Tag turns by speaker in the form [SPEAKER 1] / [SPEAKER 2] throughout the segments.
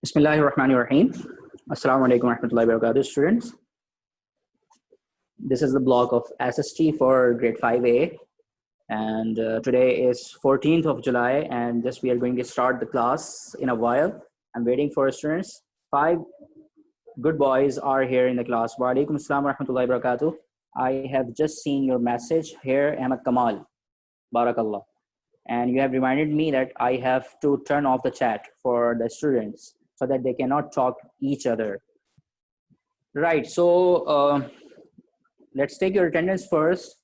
[SPEAKER 1] Bismillahirrahmanirrahim. Assalamu alaikum warahmatullahi wabarakatuh, students. This is the block of SST for grade 5A, and today is 14th of July, and just we are going to start the class in a while. I'm waiting for students. 5 good boys are here in the class. Wa alaikum assalam warahmatullahi wabarakatuh. I have just seen your message here, Ahmad Kamal. Barakallah. And you have reminded me that I have to turn off the chat for the students so that they cannot talk each other. Right, so let's take your attendance first.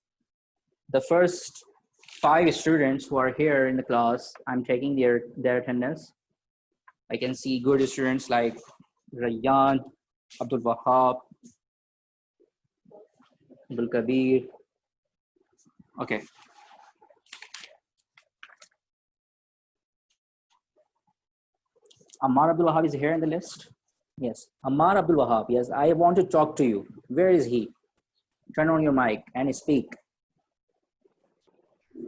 [SPEAKER 1] The first 5 students who are here in the class, I'm taking their attendance. I can see good students like Rayyan, Abdul Wahab, Abdul Kabir. Okay. Ammar Abdul Wahab is here in the list. Yes, Ammar Abdul Wahab. Yes, I want to talk to you. Where is he? Turn on your mic and speak.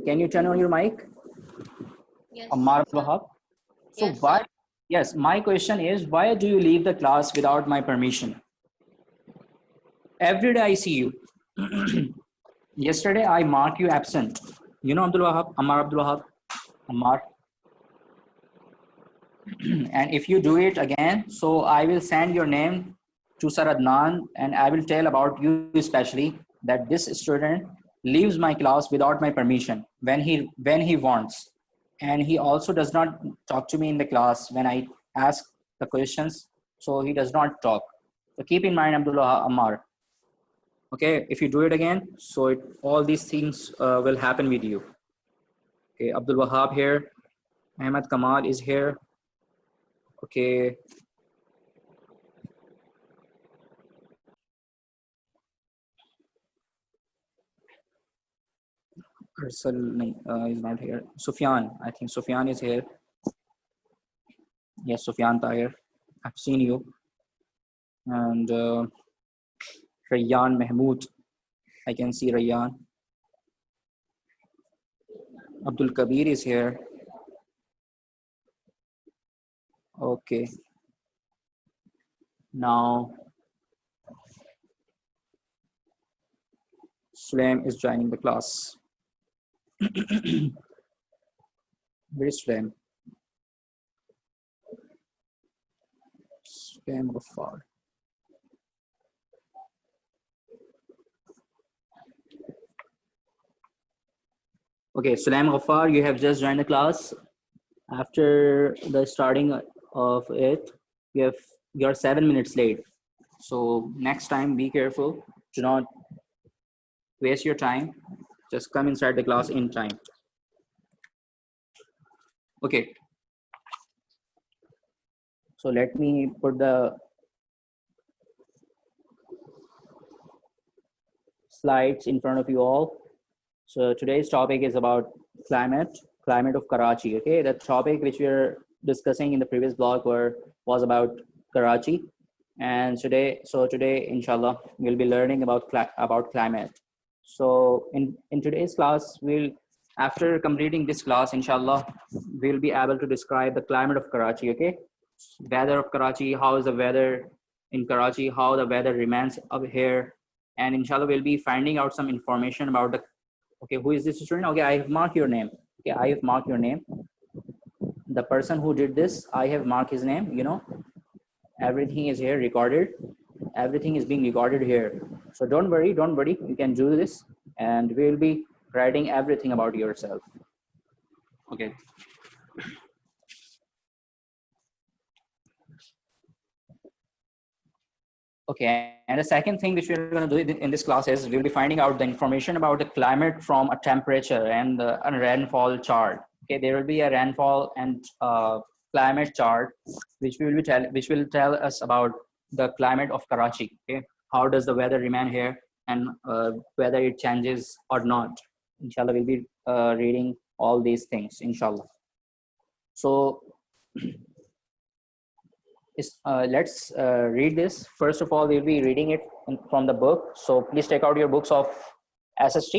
[SPEAKER 1] Can you turn on your mic?
[SPEAKER 2] Yes.
[SPEAKER 1] Ammar Abdul Wahab. So
[SPEAKER 2] Yes,
[SPEAKER 1] why?
[SPEAKER 2] sir.
[SPEAKER 1] Yes, my question is, why do you leave the class without my permission? Every day I see you. Yesterday I mark you absent. You know Abdul Wahab, Ammar Abdul Wahab, Ammar. And if you do it again, so I will send your name to Sir Adnan, and I will tell about you especially that this student leaves my class without my permission when he wants, and he also does not talk to me in the class when I ask the questions. So he does not talk. So keep in mind, Abdullah Ammar. Okay, if you do it again, so all these things will happen with you. Okay, Abdul Wahab here, Ahmad Kamal is here. Okay. Arsal is not here. Sufyan, I think Sufyan is here. Yes, Sufyan Tahir. I've seen you. And Rayyan Mahmood. I can see Rayyan. Abdul Kabir is here. Okay. Now, Sulaim is joining the class. Where is Sulaim? Sulaim Ghaffar. Okay, Sulaim Ghaffar, you have just joined the class. After the starting of it, you're 7 minutes late. So next time, be careful. Do not waste your time. Just come inside the class in time. Okay. So let me put the slides in front of you all. So today's topic is about climate of Karachi. Okay, the topic which we are discussing in the previous blog was about Karachi, and today, inshallah, we'll be learning about climate. So in today's class, after completing this class, inshallah, we'll be able to describe the climate of Karachi. Okay, weather of Karachi, how is the weather in Karachi, how the weather remains up here, and inshallah, we'll be finding out some information about the. Okay, who is this student? Okay, I have marked your name. Okay, I have marked your name. The person who did this, I have marked his name. You know, everything is here recorded. Everything is being recorded here. So don't worry. You can do this, and we'll be writing everything about yourself. Okay. Okay, and the second thing which we're going to do in this class is we'll be finding out the information about the climate from a temperature and a rainfall chart. Okay, there will be a rainfall and climate chart which will tell us about the climate of Karachi. Okay, how does the weather remain here and whether it changes or not. Inshallah, we'll be reading all these things. Inshallah. So. Let's read this. First of all, we'll be reading it from the book. So please take out your books of SST.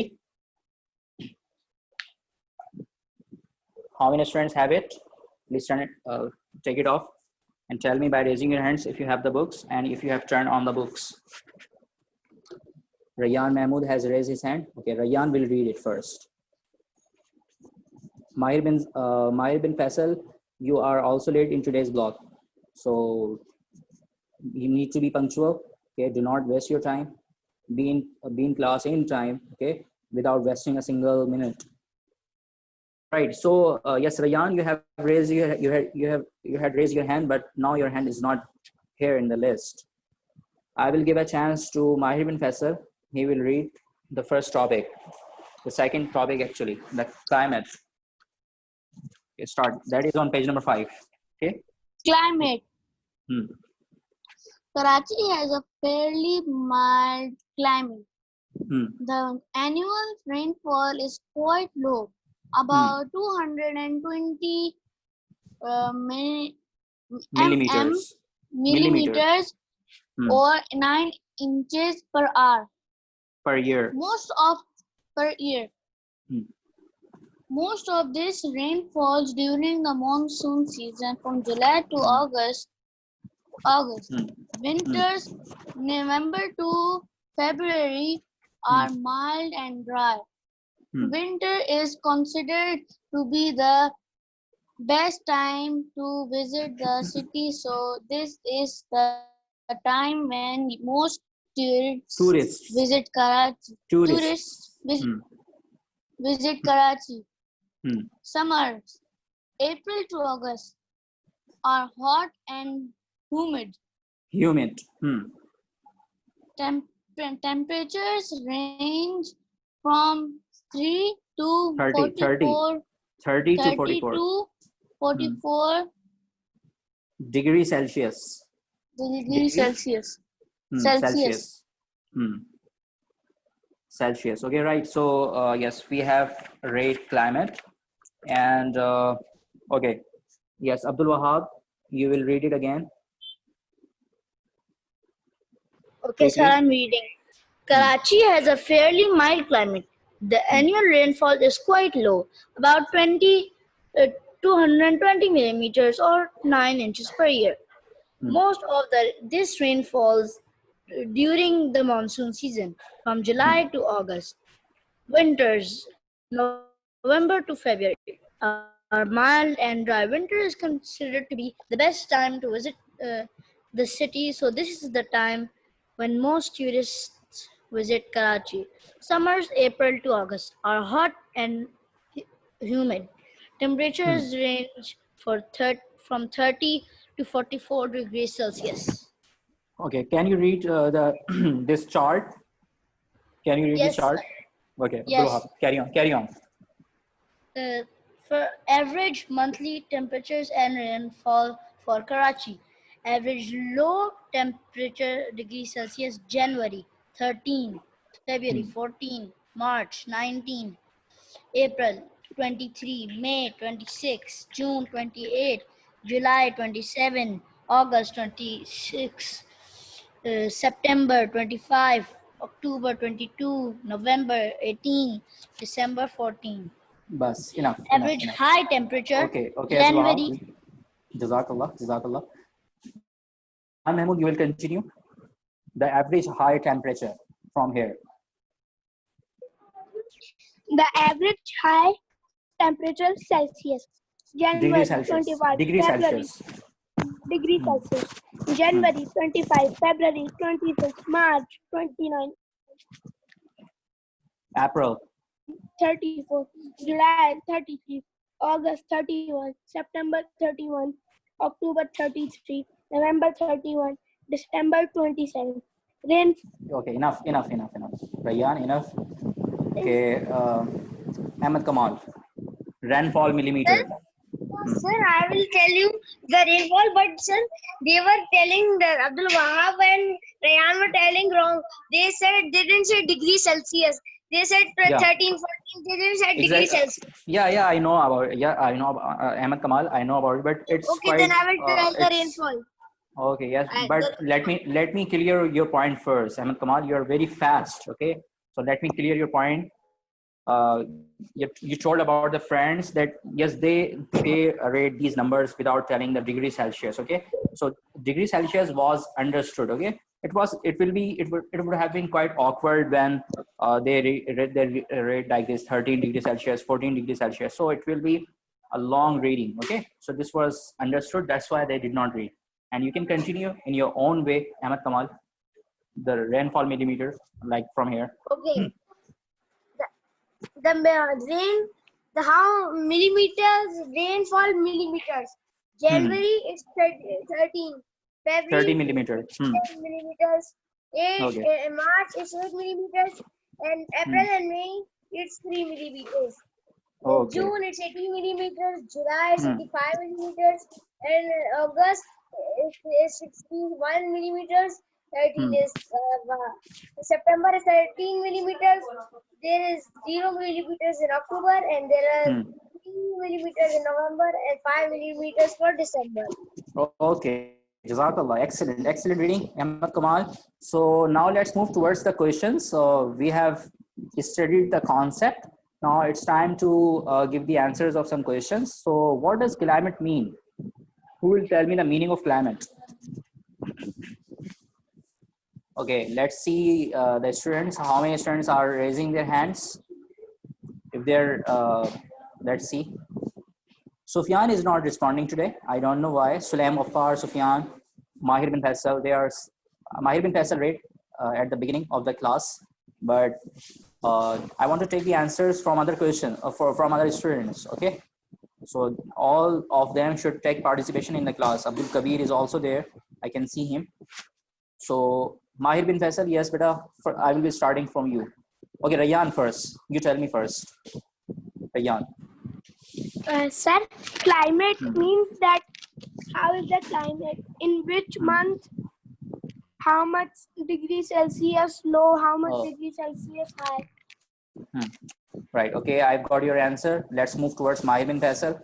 [SPEAKER 1] How many students have it? Please take it off And tell me by raising your hands if you have the books and if you have turned on the books. Rayyan Mahmood has raised his hand. Okay, Rayyan will read it first. Mahir bin Faisal, you are also late in today's blog. So you need to be punctual. Okay, do not waste your time. Be in class in time. Okay, without wasting a single minute. Right. So yes, Rayyan, you have raised you had raised your hand, but now your hand is not here in the list. I will give a chance to Mahir bin Faisal. He will read the first topic, the second topic actually, the climate. Okay, start. That is on page number 5. Okay.
[SPEAKER 2] Climate. Karachi has a fairly mild climate. The annual rainfall is quite low, about 220 millimeters or 9 inches per hour.
[SPEAKER 1] Per year.
[SPEAKER 2] Most of this rain falls during the monsoon season from July to August. Winters, November to February, are mild and dry. Winter is considered to be the best time to visit the city, so this is the time when most tourists visit Karachi. Visit Karachi. Summers, April to August, are hot and humid. Temperatures range from 30 to 44
[SPEAKER 1] degrees Celsius. Celsius. Okay, right. So yes, we have rate climate, and okay, yes, Abdul Wahab, you will read it again.
[SPEAKER 3] Okay, sir, I'm reading. Karachi has a fairly mild climate. The annual rainfall is quite low, about 220 millimeters or 9 inches per year. Most of this rain falls during the monsoon season, from July to August. Winters, November to February, are mild and dry. Winter is considered to be the best time to visit the city, so this is the time when most tourists visit Karachi. Summers, April to August, are hot and humid. Temperatures range from 30 to 44 degrees Celsius.
[SPEAKER 1] Okay, can you read this chart? Can you read this chart? Okay,
[SPEAKER 3] yes.
[SPEAKER 1] Carry on.
[SPEAKER 3] For average monthly temperatures and rainfall for Karachi, average low temperature degrees Celsius January 13, February 14, March 19, April 23, May 26, June 28, July 27, August 26, September 25, October 22, November 18, December 14.
[SPEAKER 1] Bas, enough.
[SPEAKER 3] Average high temperature.
[SPEAKER 1] Okay,
[SPEAKER 3] January.
[SPEAKER 1] Jazakallah. Mahmood, you will continue. The average high temperature from here.
[SPEAKER 4] The average high temperature Celsius. January 25, February. Degree Celsius. January 25, February 26, March 29.
[SPEAKER 1] April
[SPEAKER 4] 34, July 33, August 31, September 31, October 33, November 31, December 27. Rain.
[SPEAKER 1] Okay, enough. Rayyan, enough. Okay, Ahmed Kamal. Rainfall millimeter.
[SPEAKER 2] Sir, I will tell you the rainfall, but sir, they were telling that Abdul Wahab and Rayyan were telling wrong. They didn't say degree Celsius. They said 13, 14. They didn't say degree Celsius.
[SPEAKER 1] Yeah, I know about Ahmed Kamal. I know about it, but it's
[SPEAKER 2] okay.
[SPEAKER 1] Quite,
[SPEAKER 2] then I will tell the rainfall.
[SPEAKER 1] Okay, yes, but let me clear your point first, Ahmed Kamal. You are very fast. Okay, so let me clear your point. You told about the friends that yes, they rate these numbers without telling the degree Celsius. Okay, So degree Celsius was understood. Okay, it would have been quite awkward when they read their rate like this: 13 degrees Celsius, 14 degrees Celsius. So it will be a long reading. Okay, so this was understood. That's why they did not read. And you can continue in your own way, Ahmed Kamal. The rainfall millimeter, like from here.
[SPEAKER 4] Okay. The rain, the how millimeters, rainfall millimeters. January is 13.
[SPEAKER 1] 30
[SPEAKER 4] February
[SPEAKER 1] millimeter.
[SPEAKER 4] 10 millimeters.
[SPEAKER 1] Okay.
[SPEAKER 4] March is 8 millimeters. And April and May it's 3 millimeters.
[SPEAKER 1] Okay.
[SPEAKER 4] June it's 80 millimeters. July is
[SPEAKER 1] Hmm.
[SPEAKER 4] 85 millimeters. And August is 61 millimeters. 13 is September is 13 millimeters. There is 0 millimeters in October, and there are 3 millimeters in November and 5 millimeters for December.
[SPEAKER 1] Okay. Jazakallah. Excellent. Excellent reading, Ahmed Kamal. So now let's move towards the questions. So we have studied the concept. Now it's time to give the answers of some questions. So what does climate mean? Who will tell me the meaning of climate? Okay, let's see the students. How many students are raising their hands? If they're, let's see. Sufyan is not responding today. I don't know why. Sulaim, Affar, Sufyan, Mahir bin Faisal, they are, Mahir bin Faisal read at the beginning of the class, but I want to take the answers from other questions, from other students, okay? So all of them should take participation in the class. Abdul Kabir is also there. I can see him. So Mahir bin Faisal, yes, beta, I will be starting from you. Okay, Rayyan first. You tell me first. Rayyan.
[SPEAKER 4] Sir, climate means that how is the climate, in which month, how much degree Celsius low, how much degree Celsius high.
[SPEAKER 1] Right, okay, I've got your answer. Let's move towards Mahir bin Faisal.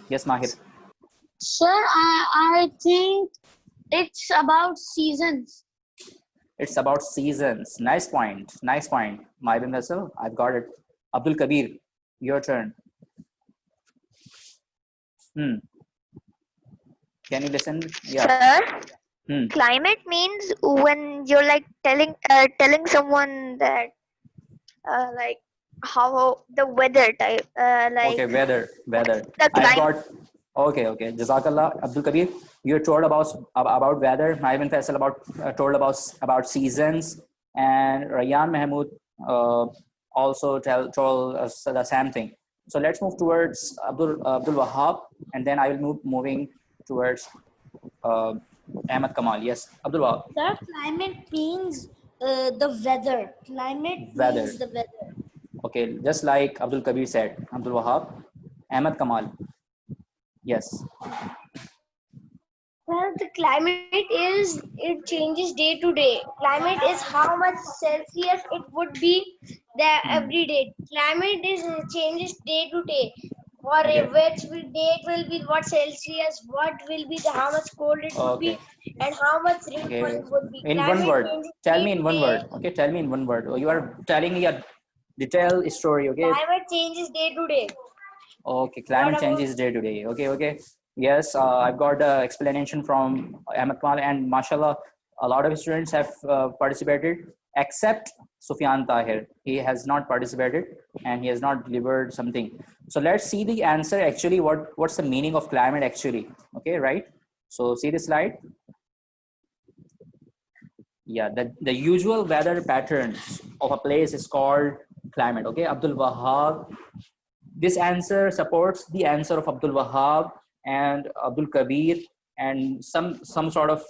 [SPEAKER 1] Yes, Mahir.
[SPEAKER 2] Sir, I think it's about seasons.
[SPEAKER 1] It's about seasons. Nice point. Nice point. Mahir bin Faisal, I've got it. Abdul Kabir, your turn. Can you listen? Yeah.
[SPEAKER 5] Sir, climate means when you're like telling someone that like how the weather type like
[SPEAKER 1] Okay, weather.
[SPEAKER 5] the
[SPEAKER 1] I've
[SPEAKER 5] climate.
[SPEAKER 1] got. Okay. Jazakallah, Abdul Kabir. You're told about weather. Mahir bin Faisal told about seasons, and Rayyan Mahmood also told us the same thing. So let's move towards Abdul Wahab, and then I will moving towards Ahmed Kamal. Yes, Abdul Wahab.
[SPEAKER 3] Sir, climate means the weather. Climate means the weather.
[SPEAKER 1] Okay, just like Abdul Kabir said, Abdul Wahab. Ahmed Kamal. Yes.
[SPEAKER 4] Well, the climate is, it changes day to day. Climate is how much Celsius it would be there every day. Climate is changes day to day. For which day it will be, what Celsius, what will be the, how much cold it would be, and how much rainfall it would be.
[SPEAKER 1] In
[SPEAKER 4] Climate
[SPEAKER 1] one word,
[SPEAKER 4] changes
[SPEAKER 1] tell me
[SPEAKER 4] day
[SPEAKER 1] in
[SPEAKER 4] to
[SPEAKER 1] one
[SPEAKER 4] day.
[SPEAKER 1] word. Okay, tell me in one word. You are telling me a detailed story. Okay.
[SPEAKER 4] Climate changes day to day.
[SPEAKER 1] Okay, climate changes day to day. Okay. Yes, I've got the explanation from Ahmed Kamal, and mashallah, a lot of students have participated, except Sufyan Tahir. He has not participated and he has not delivered something. So let's see the answer actually, what's the meaning of climate actually. Okay, right? So see the slide. Yeah, the usual weather patterns of a place is called climate. Okay, Abdul Wahab. This answer supports the answer of Abdul Wahab and Abdul Kabir and some sort of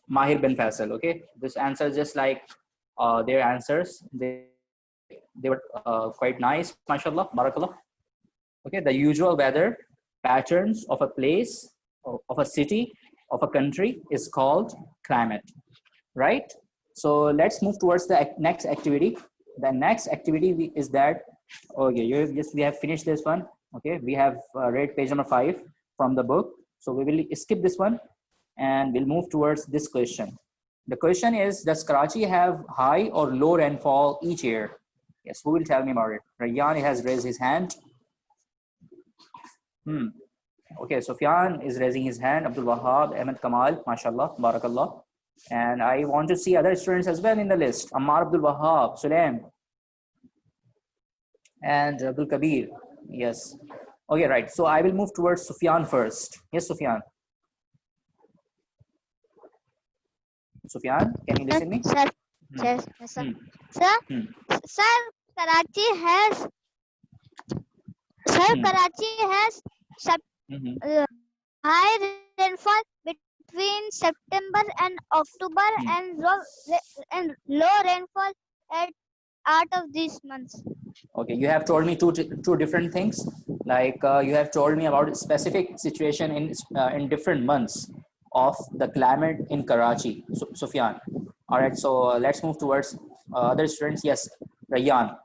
[SPEAKER 1] Mahir bin Faisal. Okay, this answer is just like their answers. They were quite nice, mashallah, barakallah. Okay, the usual weather patterns of a place, of a city, of a country is called climate, right? So let's move towards the next activity. The next activity is that, okay, we have finished this one. Okay, we have read page number 5 from the book. So we will skip this one and we'll move towards this question. The question is, does Karachi have high or low rainfall each year? Yes, who will tell me about it? Rayyan has raised his hand. Okay, Sufyan is raising his hand. Abdul Wahab, Ahmed Kamal, mashallah, barakallah. And I want to see other students as well in the list. Ammar Abdul Wahab, Sulaim, and Abdul Kabir. Yes. Okay, right. So I will move towards Sufyan first. Yes, Sufyan. Sufyan, can you listen me?
[SPEAKER 5] Sir,
[SPEAKER 1] Hmm.
[SPEAKER 5] sir,
[SPEAKER 1] Hmm.
[SPEAKER 5] sir,
[SPEAKER 1] Hmm.
[SPEAKER 5] sir, Karachi has, sir,
[SPEAKER 1] Hmm.
[SPEAKER 5] Karachi has
[SPEAKER 1] Mhm.
[SPEAKER 5] high rainfall between September and October,
[SPEAKER 1] Hmm.
[SPEAKER 5] and low rainfall at out of these months.
[SPEAKER 1] Okay, you have told me two different things. Like you have told me about specific situation in different months of the climate in Karachi, Sufyan. All right, so let's move towards other students. Yes, Rayyan,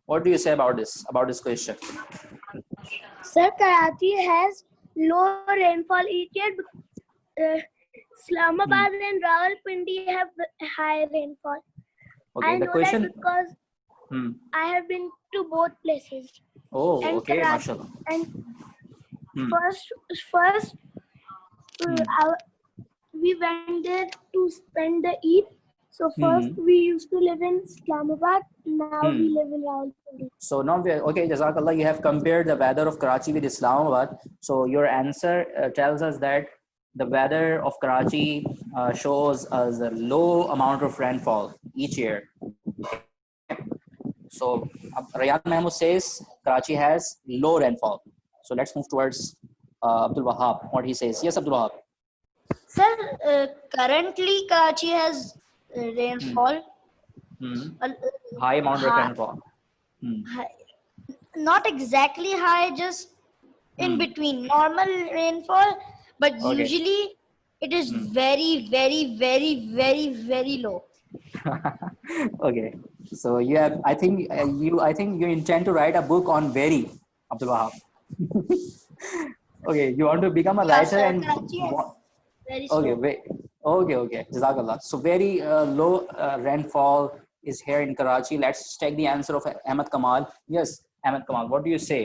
[SPEAKER 1] what do you say about this question?
[SPEAKER 4] Sir, Karachi has low rainfall each year. Islamabad and Rawalpindi have high rainfall.
[SPEAKER 1] Okay,
[SPEAKER 4] I
[SPEAKER 1] the
[SPEAKER 4] know
[SPEAKER 1] question.
[SPEAKER 4] that because
[SPEAKER 1] Hmm.
[SPEAKER 4] I have been to both places.
[SPEAKER 1] Oh,
[SPEAKER 4] And
[SPEAKER 1] okay,
[SPEAKER 4] Karachi,
[SPEAKER 1] mashallah.
[SPEAKER 4] and
[SPEAKER 1] Hmm.
[SPEAKER 4] first
[SPEAKER 1] Hmm.
[SPEAKER 4] we went there to spend the Eid. So first
[SPEAKER 1] Hmm.
[SPEAKER 4] we used to live in Islamabad. Now we
[SPEAKER 1] Hmm.
[SPEAKER 4] live in Rawalpindi.
[SPEAKER 1] So now, okay, Jazakallah, you have compared the weather of Karachi with Islamabad. So your answer tells us that the weather of Karachi shows us a low amount of rainfall each year. So Rayan Mahmood says Karachi has low rainfall. So let's move towards Abdul Wahab, what he says. Yes, Abdul Wahab.
[SPEAKER 3] Sir, currently Karachi has rainfall.
[SPEAKER 1] Hmm.
[SPEAKER 3] Uh,
[SPEAKER 1] High amount of
[SPEAKER 3] high,
[SPEAKER 1] rainfall. Hmm.
[SPEAKER 3] not exactly high, just in
[SPEAKER 1] Hmm.
[SPEAKER 3] between normal rainfall, but
[SPEAKER 1] Okay.
[SPEAKER 3] usually it is
[SPEAKER 1] Hmm.
[SPEAKER 3] very, very, very, very, very low.
[SPEAKER 1] Okay, so you have. I think you intend to write a book on very Abdul Wahab. Okay, you want to become a
[SPEAKER 3] Yeah,
[SPEAKER 1] writer
[SPEAKER 3] sir,
[SPEAKER 1] and
[SPEAKER 3] Karachi has very
[SPEAKER 1] okay,
[SPEAKER 3] slow.
[SPEAKER 1] wait. Okay. Jazakallah. So very low rainfall is here in Karachi. Let's take the answer of Ahmed Kamal. Yes, Ahmed Kamal. What do you say?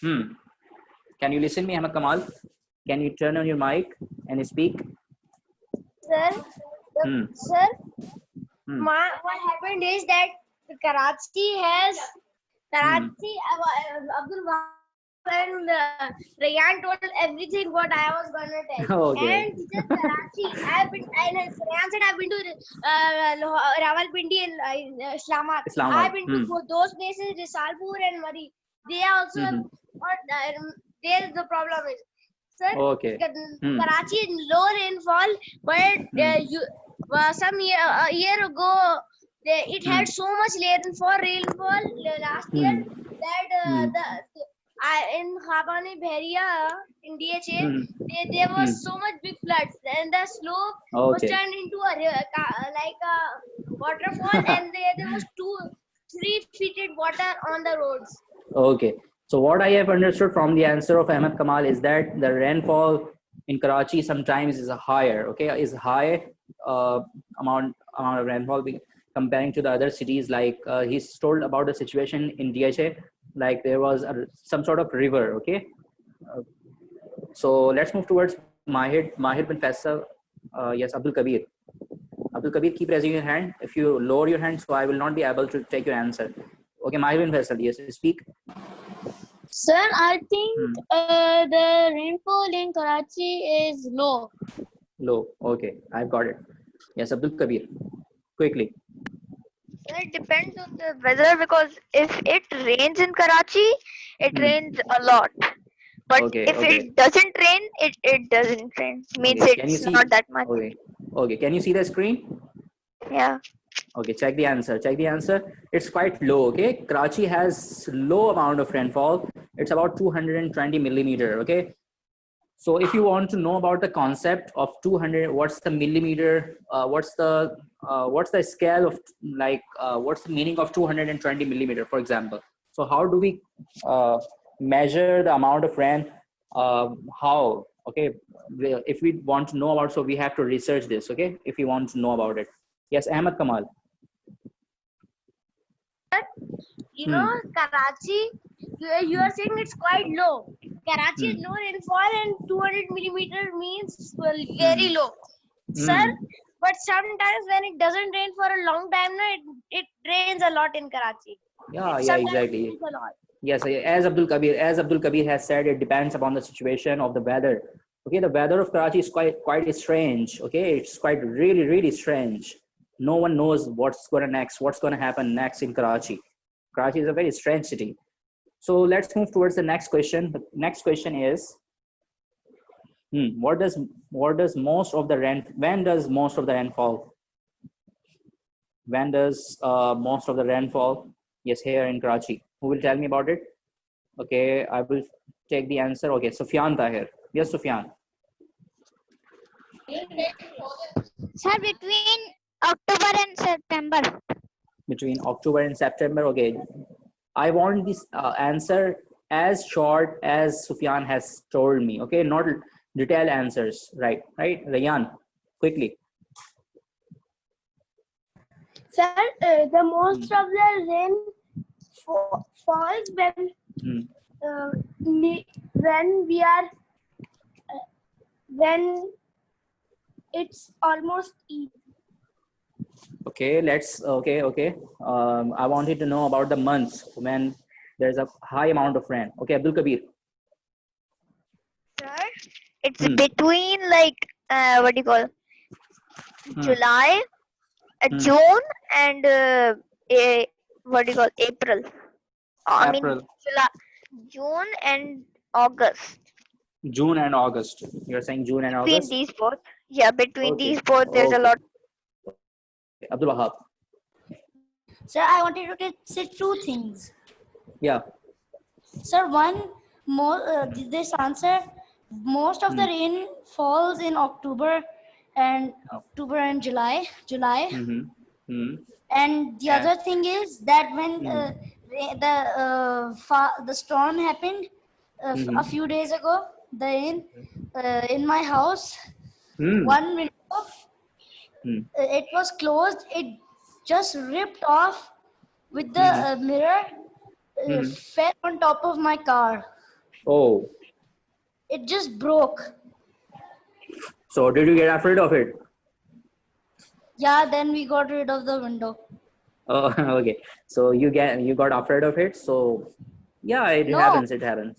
[SPEAKER 1] Hmm. Can you listen me, Ahmed Kamal? Can you turn on your mic and speak?
[SPEAKER 4] Sir,
[SPEAKER 1] Hmm.
[SPEAKER 4] sir,
[SPEAKER 1] Hmm.
[SPEAKER 4] what happened is that Karachi has
[SPEAKER 1] Hmm.
[SPEAKER 4] Abdul Wahab and Rayan told everything what I was gonna tell.
[SPEAKER 1] Okay.
[SPEAKER 4] And teacher Karachi, I've been and Rayan said I've been to Rawalpindi and Islamabad.
[SPEAKER 1] Islamabad.
[SPEAKER 4] I've been to both those places, Risalpur and Mari. They also have what there the problem is. Sir,
[SPEAKER 1] Okay. Hmm.
[SPEAKER 4] Karachi is low rainfall, but some year ago it had so much rainfall last year that in Khabani Bharia in DHA there was so much big floods and the slope was
[SPEAKER 1] Okay.
[SPEAKER 4] turned into like a waterfall and there was 3 feet water on the roads.
[SPEAKER 1] Okay. So what I have understood from the answer of Ahmed Kamal is that the rainfall in Karachi sometimes is higher. Okay, is high uh, amount of rainfall comparing to the other cities. Like he's told about the situation in DHA, like there was some sort of river. Okay, so let's move towards Mahir bin Faisal. Yes, Abdul Kabir. Abdul Kabir, keep raising your hand. If you lower your hand, so I will not be able to take your answer. Okay, Mahir bin Faisal. Yes, speak.
[SPEAKER 2] Sir, I think the rainfall in Karachi is low.
[SPEAKER 1] Low. Okay, I've got it. Yes, Abdul Kabir. Quickly.
[SPEAKER 5] It depends on the weather, because if it rains in Karachi, it rains a lot. But
[SPEAKER 1] Okay,
[SPEAKER 5] if
[SPEAKER 1] okay,
[SPEAKER 5] it doesn't rain, it doesn't rain. Means
[SPEAKER 1] okay. Can you
[SPEAKER 5] it's
[SPEAKER 1] see?
[SPEAKER 5] not that much.
[SPEAKER 1] Okay, okay. Can you see the screen?
[SPEAKER 5] Yeah.
[SPEAKER 1] Okay, check the answer. Check the answer. It's quite low. Okay, Karachi has low amount of rainfall. It's about 220 millimeter. Okay, so if you want to know about the concept of 200, what's the millimeter? What's the scale of what's the meaning of 220 millimeter, for example? So how do we measure the amount of rain? How? Okay, if we want to know about, so we have to research this. Okay, if you want to know about it. Yes, Ahmed Kamal.
[SPEAKER 4] You know, Karachi, you are saying it's quite low. Karachi is low rainfall and 200 millimeter means very low. Sir, but sometimes when it doesn't rain for a long time, no, it rains a lot in Karachi.
[SPEAKER 1] Yeah,
[SPEAKER 4] Sometimes
[SPEAKER 1] exactly.
[SPEAKER 4] it rains a lot.
[SPEAKER 1] Yes, as Abdul Kabir has said, it depends upon the situation of the weather. Okay, the weather of Karachi is quite strange. Okay, it's quite really strange. No one knows what's gonna happen next in Karachi. Karachi is a very strange city. So let's move towards the next question. The next question is, what does most of the rain when does most of the rainfall? When does most of the rainfall? Yes, here in Karachi. Who will tell me about it? Okay, I will take the answer. Okay, Sufyan Tahir. Yes, Sufyan.
[SPEAKER 5] Sir, between October and September.
[SPEAKER 1] Between October and September. Okay, I want this answer as short as Sufyan has told me. Okay, not detailed answers. Right, Rayan, quickly.
[SPEAKER 4] Sir, the most of the rain falls when it's almost evening.
[SPEAKER 1] Okay, okay. I wanted to know about the months when there's a high amount of rain. Okay, Abdul Kabir.
[SPEAKER 5] Sir, it's between like what do you call July, June, and what do you call April? I mean
[SPEAKER 1] April.
[SPEAKER 5] July, June and August.
[SPEAKER 1] June and August. You're saying June and
[SPEAKER 5] Between
[SPEAKER 1] August?
[SPEAKER 5] these both, yeah, between
[SPEAKER 1] Okay.
[SPEAKER 5] these both, there's a lot.
[SPEAKER 1] Abdul Wahab.
[SPEAKER 3] Sir, I wanted to say two things.
[SPEAKER 1] Yeah.
[SPEAKER 3] Sir, this answer, most of the rain falls in October and July. And the other thing is that when the storm happened a few days ago, the rain in my house, one window, it was closed. It just ripped off with the mirror, fell on top of my car.
[SPEAKER 1] Oh.
[SPEAKER 3] It just broke.
[SPEAKER 1] So did you get afraid of it?
[SPEAKER 3] Yeah, then we got rid of the window.
[SPEAKER 1] Oh, okay. So you got afraid of it. So yeah, it happens. It happens.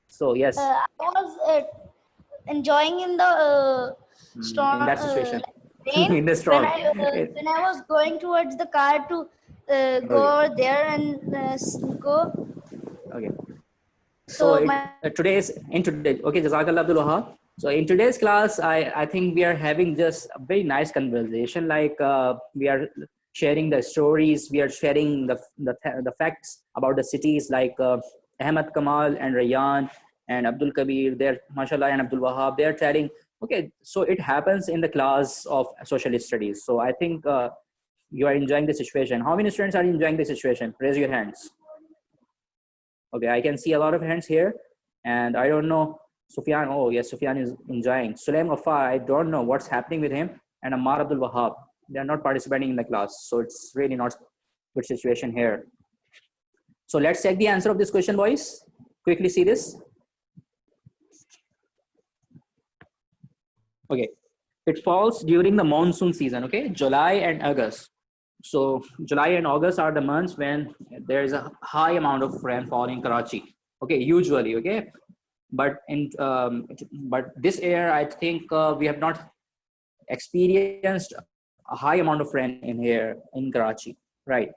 [SPEAKER 1] So yes.
[SPEAKER 3] I was enjoying in the storm.
[SPEAKER 1] In that situation.
[SPEAKER 3] Rain,
[SPEAKER 1] In the storm.
[SPEAKER 3] when I was going towards the car to go there and go.
[SPEAKER 1] Okay.
[SPEAKER 3] So
[SPEAKER 1] Okay, Jazakallah Abdul Wahab. So in today's class, I think we are having just a very nice conversation. Like we are sharing the stories, we are sharing the facts about the cities, like Ahmad Kamal and Rayan and Abdul Kabir. They're mashallah, and Abdul Wahab. They are telling. Okay, so it happens in the class of social studies. So I think you are enjoying the situation. How many students are enjoying the situation? Raise your hands. Okay, I can see a lot of hands here, and I don't know. Sufyan, oh yes, Sufyan is enjoying. Sulaim Ghaffar, I don't know what's happening with him, and Ammar Abdul Wahab. They are not participating in the class, so it's really not good situation here. So let's check the answer of this question, boys. Quickly see this. Okay, it falls during the monsoon season. Okay, July and August. So July and August are the months when there is a high amount of rainfall in Karachi. Okay, usually. Okay, but but this year I think we have not experienced a high amount of rain in here in Karachi, right?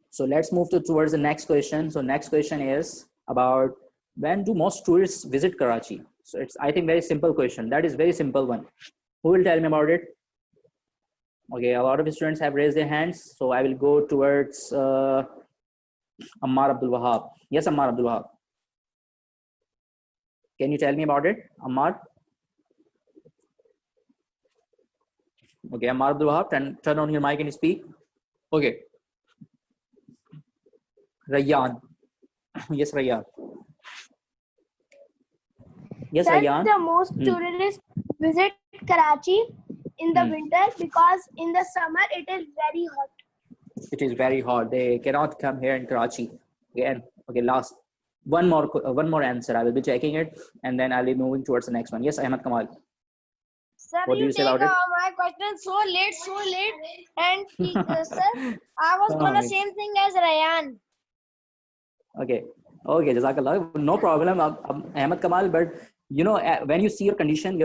[SPEAKER 1] So let's move towards the next question. So next question is about, when do most tourists visit Karachi? So it's, I think, very simple question. That is very simple one. Who will tell me about it? Okay, a lot of students have raised their hands, so I will go towards Ammar Abdul Wahab. Yes, Ammar Abdul Wahab. Can you tell me about it, Ammar? Okay, Ammar Abdul Wahab, turn on your mic and speak. Okay. Rayan. Yes, Rayan. Yes, Rayan.
[SPEAKER 4] The most tourists visit Karachi in the winter because in the summer it is very hot.
[SPEAKER 1] it is very hot. They cannot come here in Karachi. Again, okay, last one more answer. I will be checking it, and then I'll be moving towards the next one. Yes, Ahmed Kamal.
[SPEAKER 4] Sir,
[SPEAKER 1] What do
[SPEAKER 4] you
[SPEAKER 1] you say
[SPEAKER 4] take
[SPEAKER 1] about it?
[SPEAKER 4] my question so late, and sir, I was
[SPEAKER 1] Oh,
[SPEAKER 4] gonna same thing as Ryan.
[SPEAKER 1] okay, okay, Jazakallah. No problem, Ahmed Kamal. But you know, when you see your condition,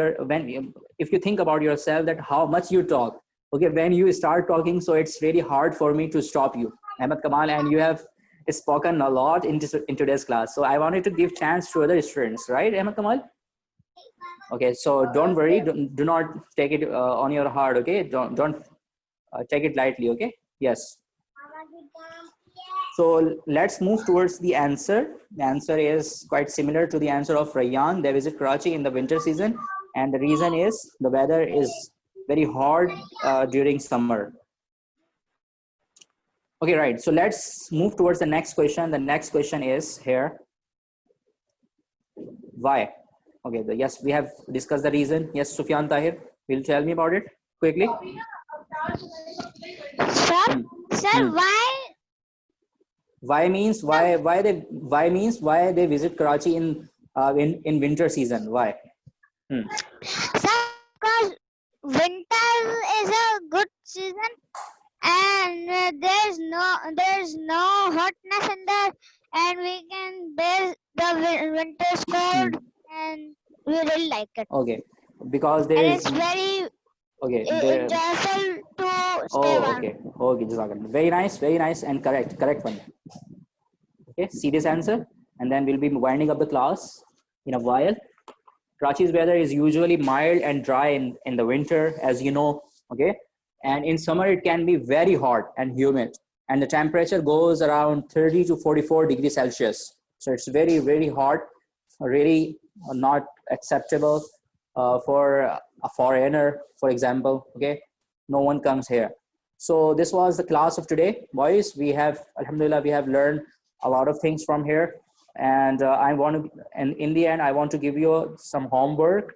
[SPEAKER 1] if you think about yourself that how much you talk, okay, when you start talking, so it's really hard for me to stop you, Ahmed Kamal, and you have spoken a lot in today's class. So I wanted to give chance to other students, right, Ahmed Kamal? Okay, so don't worry, do not take it on your heart, okay? Don't take it lightly, okay? Yes. So let's move towards the answer. The answer is quite similar to the answer of Rayyan. They visit Karachi in the winter season, and the reason is the weather is very hot during summer. Okay, right. So let's move towards the next question. The next question is here. Why? Okay, yes, we have discussed the reason. Yes, Sufyan Tahir, will you tell me about it quickly?
[SPEAKER 5] Sir,
[SPEAKER 1] Hmm.
[SPEAKER 5] why?
[SPEAKER 1] Why means why they visit Karachi in winter season? Why?
[SPEAKER 5] Sir, because winter is a good season, and there's no hotness in there, and we can bear the winter's cold, and we really like it.
[SPEAKER 1] Okay, because there
[SPEAKER 5] And
[SPEAKER 1] is
[SPEAKER 5] it's very
[SPEAKER 1] okay there.
[SPEAKER 5] enjoyable to stay
[SPEAKER 1] Oh,
[SPEAKER 5] warm.
[SPEAKER 1] okay, Jazakallah. Very nice, and correct one. Okay, see this answer, and then we'll be winding up the class in a while. Karachi's weather is usually mild and dry in the winter, as you know, okay? And in summer, it can be very hot and humid. And the temperature goes around 30 to 44 degrees Celsius. So it's very, very hot, really not acceptable for a foreigner, for example, okay? No one comes here. So this was the class of today. Boys, we have, alhamdulillah, we have learned a lot of things from here. And and in the end, I want to give you some homework.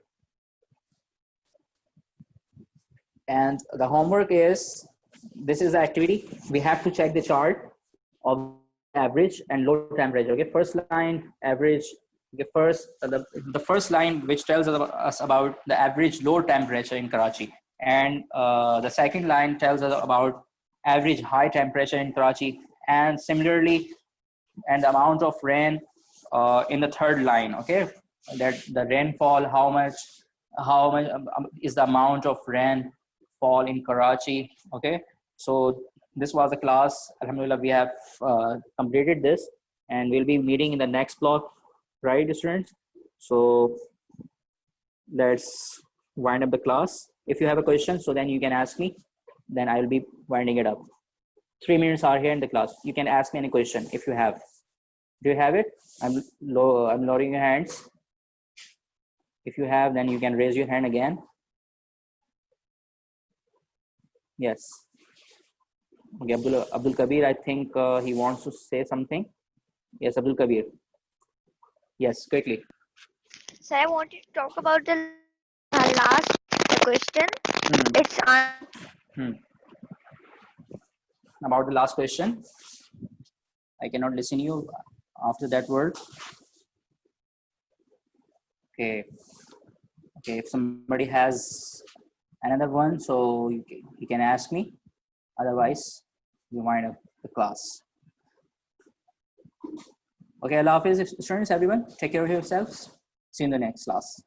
[SPEAKER 1] And the homework is, this is the activity. We have to check the chart of average and low temperature. Okay, first line, average. Okay, the first line which tells us about the average low temperature in Karachi. And the second line tells us about average high temperature in Karachi. And similarly, and the amount of rain in the third line, okay, that the rainfall, how much is the amount of rain fall in Karachi, okay. So this was the class, alhamdulillah. We have completed this, and we'll be meeting in the next block, right, students? So let's wind up the class. If you have a question, so then you can ask me, then I'll be winding it up. 3 minutes are here in the class. You can ask me any question if you have. Do you have it? I'm lowering your hands. If you have, then you can raise your hand again. Yes. Okay, Abdul Kabir, I think he wants to say something. Yes, Abdul Kabir. Yes, quickly.
[SPEAKER 5] So I wanted to talk about the last question. It's
[SPEAKER 1] About the last question. I cannot listen to you after that word. Okay. Okay, if somebody has another one, so you can ask me. Otherwise, you wind up the class. Okay, Allah Hafiz, students, everyone. Take care of yourselves. See you in the next class.